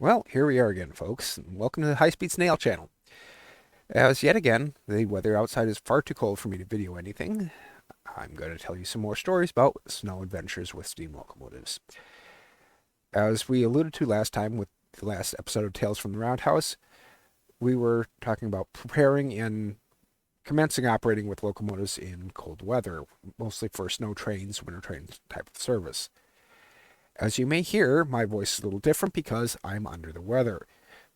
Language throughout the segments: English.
Well, here we are again, folks, and welcome to the High Speed Snail Channel. As yet again, the weather outside is far too cold for me to video anything. I'm going to tell you some more stories about snow adventures with steam locomotives. As we alluded to last time with the last episode of Tales from the Roundhouse, we were talking about preparing and commencing operating with locomotives in cold weather, mostly for snow trains, winter trains type of service. As you may hear, my voice is a little different because I'm under the weather.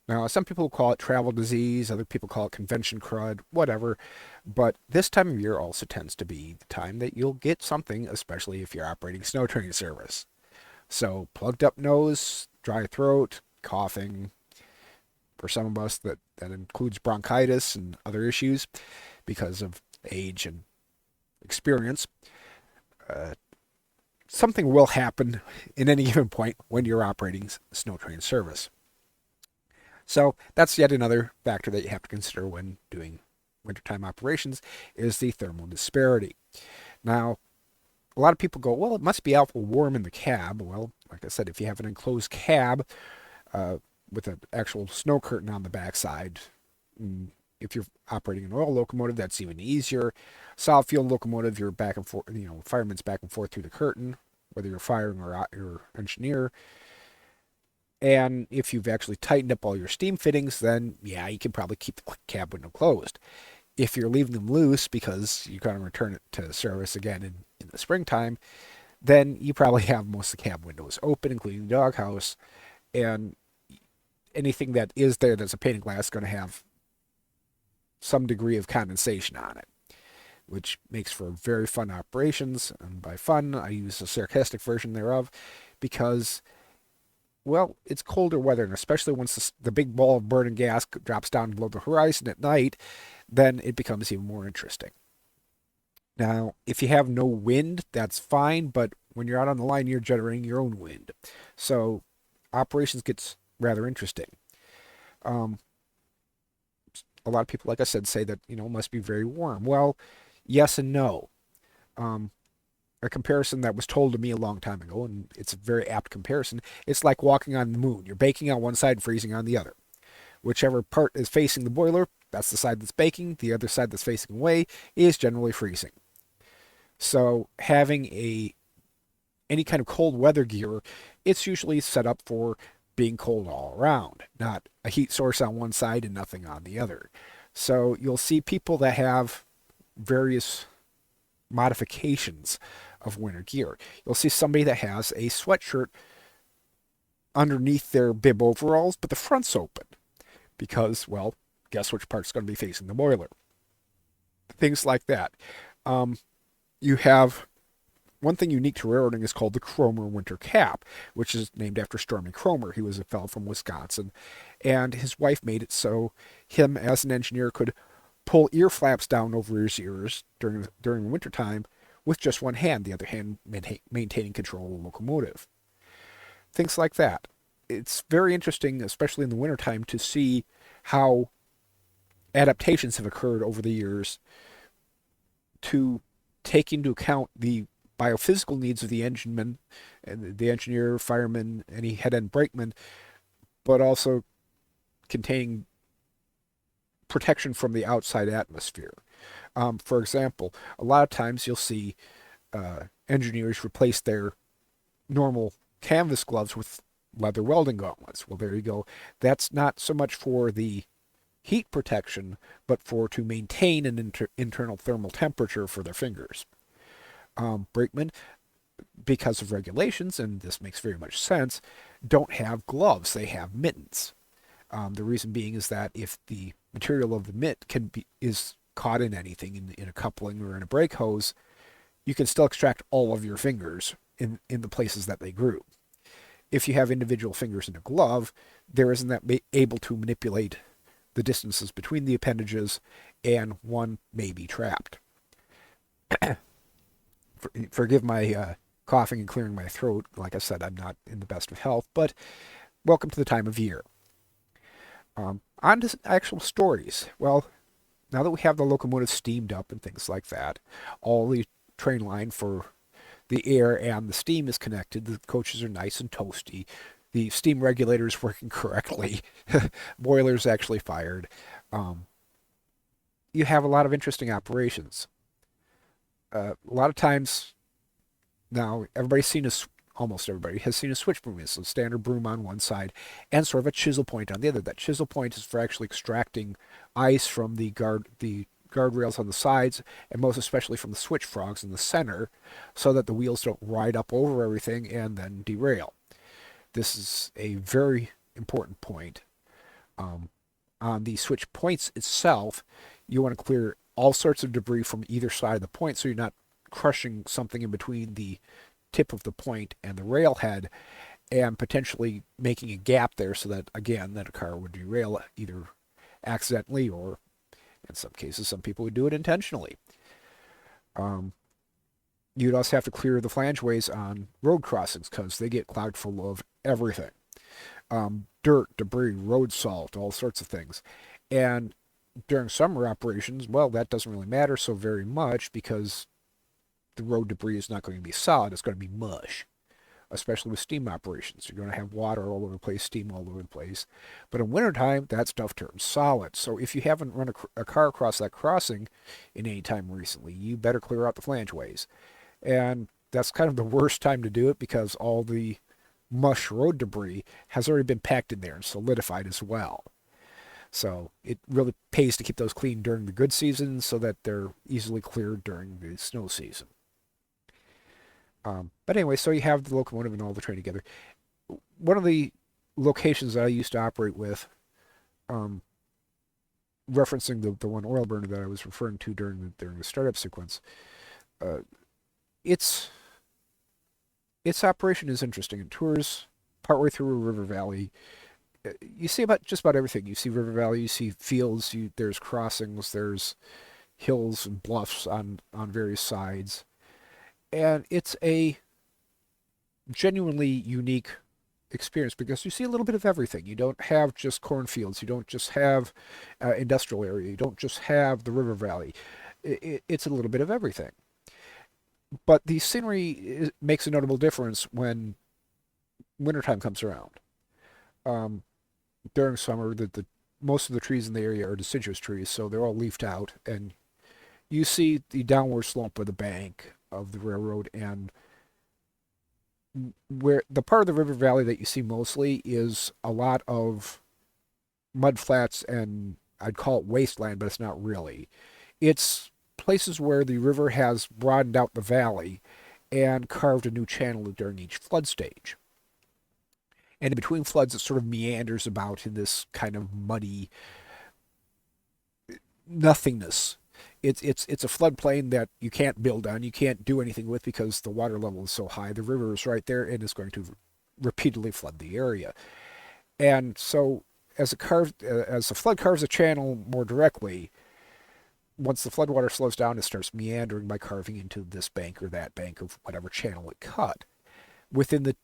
Now, some people call it travel disease, other people call it convention crud, whatever. But this time of year also tends to be the time that you'll get something, especially if you're operating snow train service. So, plugged up nose, dry throat, coughing. For some of us, that includes bronchitis and other issues because of age and experience. Uh, Something will happen in any given point when you're operating snow train service. So that's yet another factor that you have to consider when doing wintertime operations is the thermal disparity. Now, a lot of people go, well, it must be awful warm in the cab. Well, like I said, if you have an enclosed cab with an actual snow curtain on the backside, if you're operating an oil locomotive, that's even easier. Solid fuel locomotive, you're back and forth, fireman's back and forth through the curtain, whether you're firing or you're engineer. And if you've actually tightened up all your steam fittings, then yeah, you can probably keep the cab window closed. If you're leaving them loose because you're going to return it to service again in the springtime, then you probably have most of the cab windows open, including the doghouse. And anything that is there that's a pane of glass is going to have some degree of condensation on it, which makes for very fun operations. And by fun, I use a sarcastic version thereof because well, it's colder weather, and especially once the big ball of burning gas drops down below the horizon at night, then it becomes even more interesting. Now, if you have no wind, that's fine, but when you're out on the line, you're generating your own wind. So operations gets rather interesting. Um, a lot of people, like I said, say that, it must be very warm. Well, yes and no. Um, a comparison that was told to me a long time ago, and it's a very apt comparison. It's like walking on the moon. You're baking on one side, freezing on the other. Whichever part is facing the boiler, that's the side that's baking. The other side that's facing away is generally freezing. So having any kind of cold weather gear, it's usually set up for being cold all around, not a heat source on one side and nothing on the other. So you'll see people that have various modifications of winter gear. You'll see somebody that has a sweatshirt underneath their bib overalls, but the front's open because, well, guess which part's going to be facing the boiler? Things like that. You have one thing unique to railroading is called the Cromer winter cap, which is named after Stormy Cromer. He was a fellow from Wisconsin, and his wife made it so him as an engineer could pull ear flaps down over his ears during wintertime with just one hand, the other hand maintaining control of the locomotive. Things like that. It's very interesting, especially in the wintertime, to see how adaptations have occurred over the years to take into account the biophysical needs of the engineman, and the engineer, fireman, any head end brakeman, but also containing protection from the outside atmosphere. For example, a lot of times you'll see engineers replace their normal canvas gloves with leather welding gauntlets. Well, there you go. That's not so much for the heat protection, but for to maintain an internal thermal temperature for their fingers. Brakemen, because of regulations, and this makes very much sense, don't have gloves. They have mittens. The reason being is that if the material of the mitt is caught in anything, in a coupling or in a brake hose, you can still extract all of your fingers in the places that they grew. If you have individual fingers in a glove, there isn't that able to manipulate the distances between the appendages, and one may be trapped. Forgive my coughing and clearing my throat. Like I said, I'm not in the best of health, but welcome to the time of year. On to actual stories. Well, now that we have the locomotive steamed up and things like that, all the train line for the air and the steam is connected. The coaches are nice and toasty. the steam regulators working correctly, boilers actually fired. Um, you have a lot of interesting operations. A lot of times now, almost everybody has seen a switch broom. It's a standard broom on one side and sort of a chisel point on the other. That chisel point is for actually extracting ice from the guardrails on the sides, and most especially from the switch frogs in the center, so that the wheels don't ride up over everything and then derail. This is a very important point. Um, on the switch points itself, you want to clear all sorts of debris from either side of the point so you're not crushing something in between the tip of the point and the rail head and potentially making a gap there so that, again, that a car would derail either accidentally or, in some cases, some people would do it intentionally. Um, you'd also have to clear the flangeways on road crossings because they get clogged full of everything. Dirt, debris, road salt, all sorts of things. And during summer operations, well, that doesn't really matter so very much because the road debris is not going to be solid. It's going to be mush, especially with steam operations. You're going to have water all over the place, steam all over the place. But in wintertime, that stuff turns solid. So if you haven't run a car across that crossing in any time recently, you better clear out the flangeways. And that's kind of the worst time to do it because all the mush road debris has already been packed in there and solidified as well. So it really pays to keep those clean during the good season so that they're easily cleared during the snow season. But anyway, so you have the locomotive and all the train together. One of the locations that I used to operate with, um, referencing the one oil burner that I was referring to during the startup sequence, uh, its its operation is interesting. It tours partway through a river valley. You see about just about everything. You see river valley, you see fields, there's crossings, there's hills and bluffs on various sides. And it's a genuinely unique experience because you see a little bit of everything. You don't have just cornfields. You don't just have industrial area. You don't just have the river valley. It's a little bit of everything. But the scenery makes a notable difference when wintertime comes around. Um, During summer, the most of the trees in the area are deciduous trees, so they're all leafed out, and you see the downward slope of the bank of the railroad, and where the part of the river valley that you see mostly is a lot of mud flats, and I'd call it wasteland, but it's not really. It's places where the river has broadened out the valley and carved a new channel during each flood stage. And in between floods, it sort of meanders about in this kind of muddy nothingness. It's a floodplain that you can't build on, you can't do anything with because the water level is so high. The river is right there and is going to repeatedly flood the area. And so as the flood carves a channel more directly, once the floodwater slows down, it starts meandering by carving into this bank or that bank of whatever channel it cut within the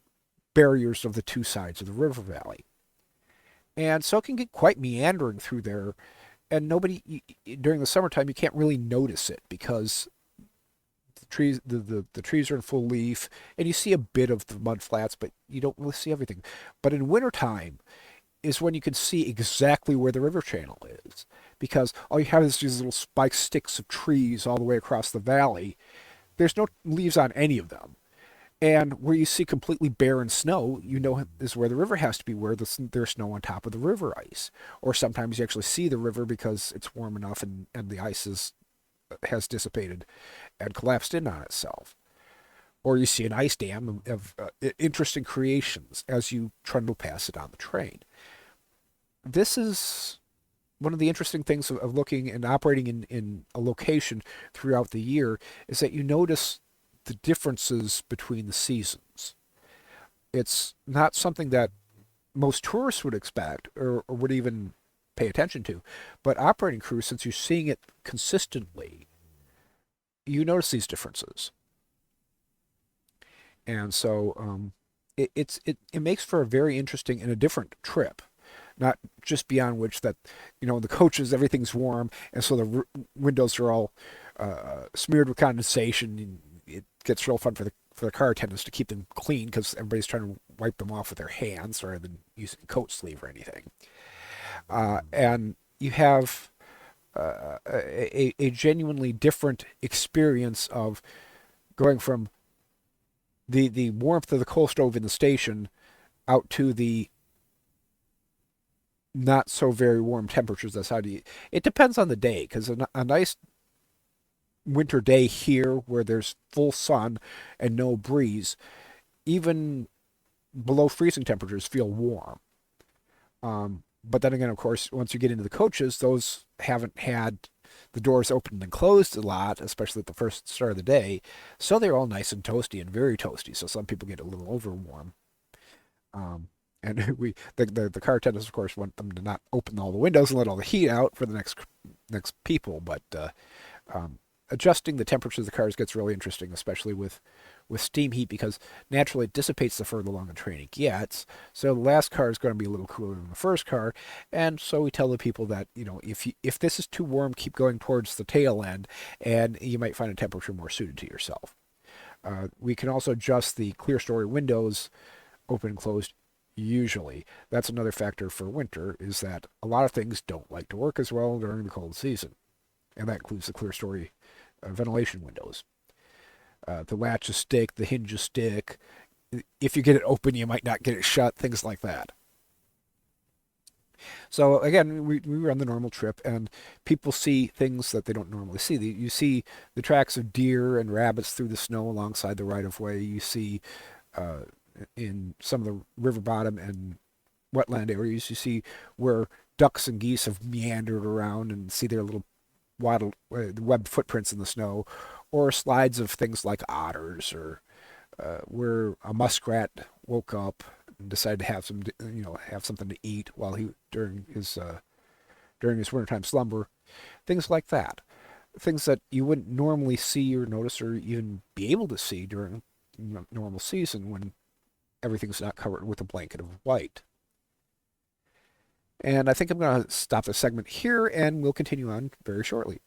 barriers of the two sides of the river valley. And so it can get quite meandering through there, and during the summertime, you can't really notice it because the trees are in full leaf, and you see a bit of the mud flats, but you don't really see everything. But in wintertime is when you can see exactly where the river channel is, because all you have is these little spiked sticks of trees all the way across the valley. There's no leaves on any of them. And where you see completely barren snow, you know is where the river has to be, where there's snow on top of the river ice. Or sometimes you actually see the river because it's warm enough and the ice has dissipated and collapsed in on itself. Or you see an ice dam of interesting creations as you trundle past it on the train. This is one of the interesting things of looking and operating in a location throughout the year is that you notice the differences between the seasons. It's not something that most tourists would expect or would even pay attention to, but operating crews, since you're seeing it consistently, you notice these differences. And so it makes for a very interesting and a different trip. Not just beyond which that, in the coaches, everything's warm, and so the windows are all smeared with condensation. And it gets real fun for the car attendants to keep them clean because everybody's trying to wipe them off with their hands rather than using a coat sleeve or anything. And you have a genuinely different experience of going from the warmth of the coal stove in the station out to the not so very warm temperatures. That's how it depends on the day, because a nice winter day here where there's full sun and no breeze, even below freezing temperatures feel warm. But then again, of course, once you get into the coaches, those haven't had the doors opened and closed a lot, especially at the first start of the day. So they're all nice and toasty and very toasty. So some people get a little over warm. And the car attendants, of course, want them to not open all the windows and let all the heat out for the next people. But adjusting the temperature of the cars gets really interesting, especially with steam heat, because naturally it dissipates the further along the train it gets. So the last car is going to be a little cooler than the first car, and so we tell the people that, if this is too warm, keep going towards the tail end, and you might find a temperature more suited to yourself. We can also adjust the clear story windows, open and closed. Usually, that's another factor for winter, is that a lot of things don't like to work as well during the cold season, and that includes the clear story ventilation windows. The latches stick, the hinges stick. If you get it open, you might not get it shut, things like that. So again, we run the normal trip, and people see things that they don't normally see. You see the tracks of deer and rabbits through the snow alongside the right-of-way. You see in some of the river bottom and wetland areas, you see where ducks and geese have meandered around and see their little webbed footprints in the snow, or slides of things like otters, or where a muskrat woke up and decided to have something to eat while during his wintertime slumber, things like that, things that you wouldn't normally see or notice or even be able to see during normal season when everything's not covered with a blanket of white. And I think I'm going to stop this segment here, and we'll continue on very shortly.